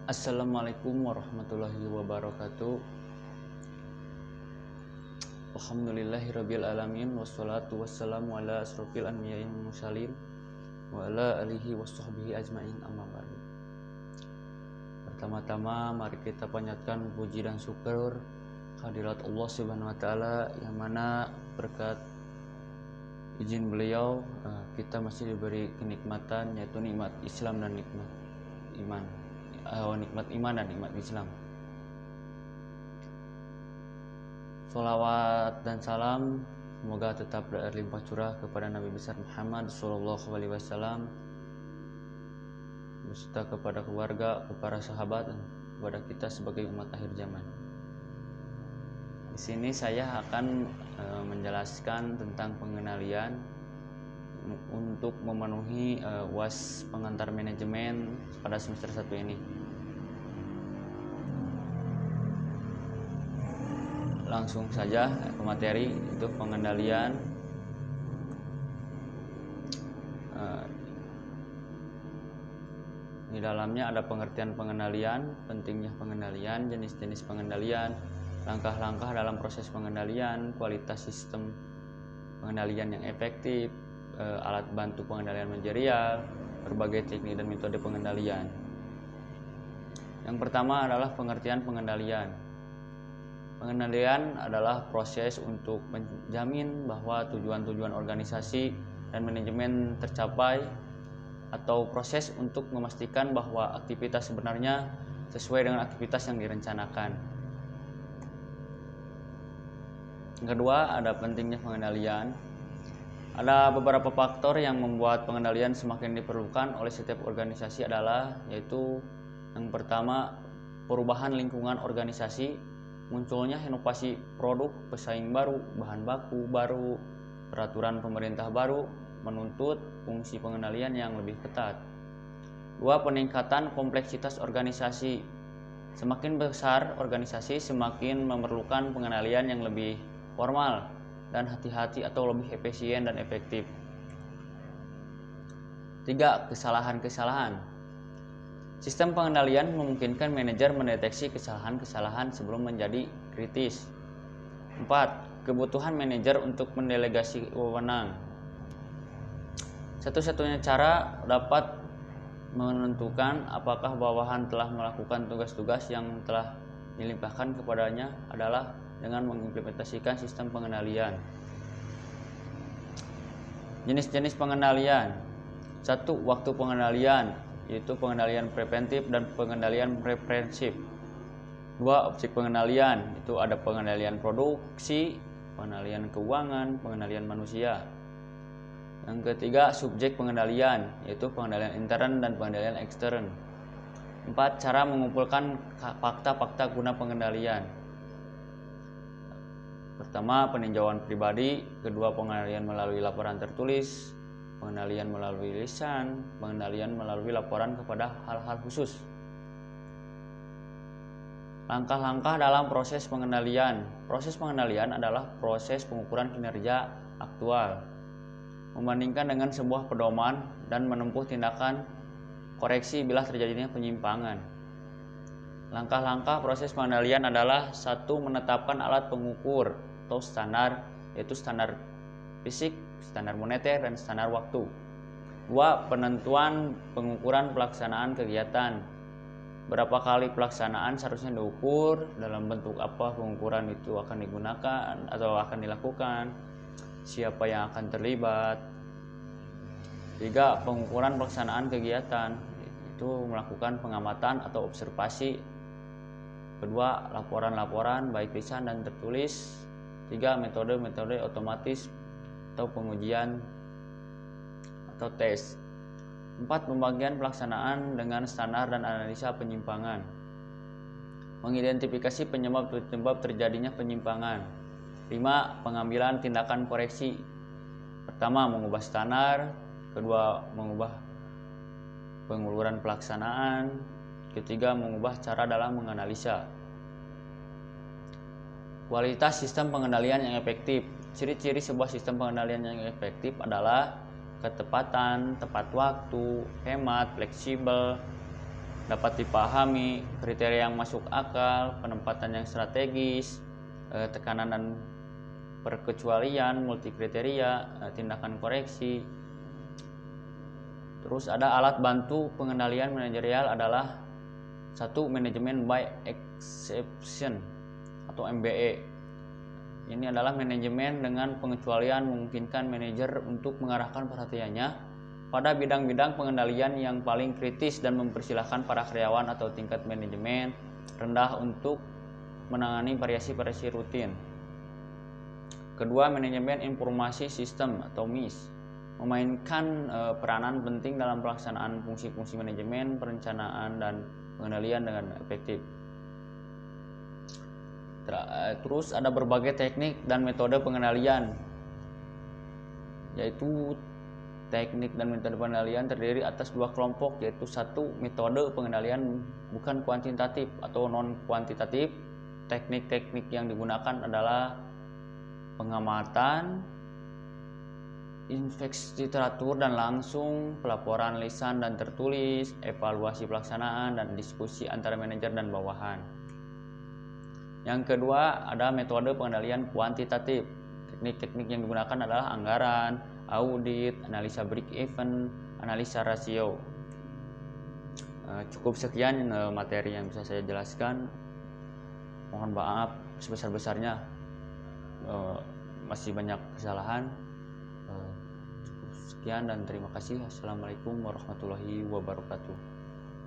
Assalamualaikum warahmatullahi wabarakatuh. Alhamdulillahirabbil alamin wassalatu wassalamu ala asrofil anbiya'i wal mursalin wa ala alihi washabbihi ajmain, amma ba'du. Pertama-tama mari kita panjatkan puji dan syukur kehadirat Allah Subhanahu wa taala, yang mana berkat izin beliau kita masih diberi kenikmatan, yaitu nikmat Islam dan nikmat iman. Nikmat iman dan nikmat Islam. Sholawat dan salam semoga tetap berlimpah curah kepada Nabi besar Muhammad Sallallahu Alaihi Wasallam, beserta kepada keluarga, kepada sahabat, dan kepada kita sebagai umat akhir zaman. Di sini saya akan menjelaskan tentang pengenalian untuk memenuhi UAS pengantar manajemen pada semester 1 ini. Langsung saja ke materi, itu pengendalian. Di dalamnya ada pengertian pengendalian, pentingnya pengendalian, jenis-jenis pengendalian, langkah-langkah dalam proses pengendalian, kualitas sistem pengendalian yang efektif, alat bantu pengendalian manajerial, berbagai teknik dan metode pengendalian. Yang pertama adalah pengertian pengendalian. Pengendalian adalah proses untuk menjamin bahwa tujuan-tujuan organisasi dan manajemen tercapai, atau proses untuk memastikan bahwa aktivitas sebenarnya sesuai dengan aktivitas yang direncanakan. Yang kedua, ada pentingnya pengendalian. Ada beberapa faktor yang membuat pengendalian semakin diperlukan oleh setiap organisasi yaitu yang pertama, perubahan lingkungan organisasi, munculnya inovasi produk, pesaing baru, bahan baku baru, peraturan pemerintah baru menuntut fungsi pengendalian yang lebih ketat. Dua, peningkatan kompleksitas organisasi. Semakin besar organisasi, semakin memerlukan pengendalian yang lebih formal dan hati-hati atau lebih efisien dan efektif. Tiga, kesalahan-kesalahan. Sistem pengendalian memungkinkan manajer mendeteksi kesalahan-kesalahan sebelum menjadi kritis. 4, kebutuhan manajer untuk mendelegasi wewenang. Satu-satunya cara dapat menentukan apakah bawahan telah melakukan tugas-tugas yang telah dilimpahkan kepadanya adalah dengan mengimplementasikan sistem pengendalian. Jenis-jenis pengendalian. 1, waktu pengendalian, yaitu pengendalian preventif dan pengendalian represif. 2, objek pengendalian, itu ada pengendalian produksi, pengendalian keuangan, pengendalian manusia. Yang ketiga, subjek pengendalian, yaitu pengendalian intern dan pengendalian ekstern. 4, cara mengumpulkan fakta-fakta guna pengendalian. Pertama, peninjauan pribadi. Kedua, pengendalian melalui laporan tertulis. Pengendalian melalui lisan. Pengendalian melalui laporan kepada hal-hal khusus. Langkah-langkah dalam proses pengendalian. Proses pengendalian adalah proses pengukuran kinerja aktual, membandingkan dengan sebuah pedoman dan menempuh tindakan koreksi bila terjadinya penyimpangan. Langkah-langkah proses pengendalian adalah: 1, menetapkan alat pengukur atau standar, yaitu standar fisik, standar moneter, dan standar waktu. 2, penentuan pengukuran pelaksanaan kegiatan. Berapa kali pelaksanaan seharusnya diukur, dalam bentuk apa pengukuran itu akan digunakan atau akan dilakukan, siapa yang akan terlibat. 3, pengukuran pelaksanaan kegiatan, itu melakukan pengamatan atau observasi. Kedua, laporan-laporan baik lisan dan tertulis. 3, metode-metode otomatis atau pengujian atau tes. 4, pembagian pelaksanaan dengan standar dan analisa penyimpangan. Mengidentifikasi penyebab terjadinya penyimpangan. 5, pengambilan tindakan koreksi. Pertama, mengubah standar. Kedua, mengubah penguluran pelaksanaan. Ketiga, mengubah cara dalam menganalisa. Kualitas sistem pengendalian yang efektif. Ciri-ciri sebuah sistem pengendalian yang efektif adalah ketepatan, tepat waktu, hemat, fleksibel, dapat dipahami, kriteria yang masuk akal, penempatan yang strategis, tekanan dan perkecualian, multi kriteria, tindakan koreksi. Terus ada alat bantu pengendalian manajerial adalah satu, manajemen by exception atau MBE. Ini adalah manajemen dengan pengecualian memungkinkan manajer untuk mengarahkan perhatiannya pada bidang-bidang pengendalian yang paling kritis dan mempersilahkan para karyawan atau tingkat manajemen rendah untuk menangani variasi-variasi rutin. Kedua, manajemen informasi sistem atau MIS memainkan peranan penting dalam pelaksanaan fungsi-fungsi manajemen, perencanaan, dan pengendalian dengan efektif. Terus ada berbagai teknik dan metode pengendalian, yaitu teknik dan metode pengendalian terdiri atas dua kelompok, yaitu satu, metode pengendalian bukan kuantitatif atau non kuantitatif. Teknik-teknik yang digunakan adalah pengamatan, inspeksi teratur dan langsung, pelaporan lisan dan tertulis, evaluasi pelaksanaan, dan diskusi antara manajer dan bawahan. Yang kedua, ada metode pengendalian kuantitatif. Teknik-teknik yang digunakan adalah anggaran, audit, analisa break even, analisa rasio. Cukup sekian materi yang bisa saya jelaskan. Mohon maaf sebesar-besarnya, masih banyak kesalahan. Cukup sekian dan terima kasih. Assalamualaikum warahmatullahi wabarakatuh.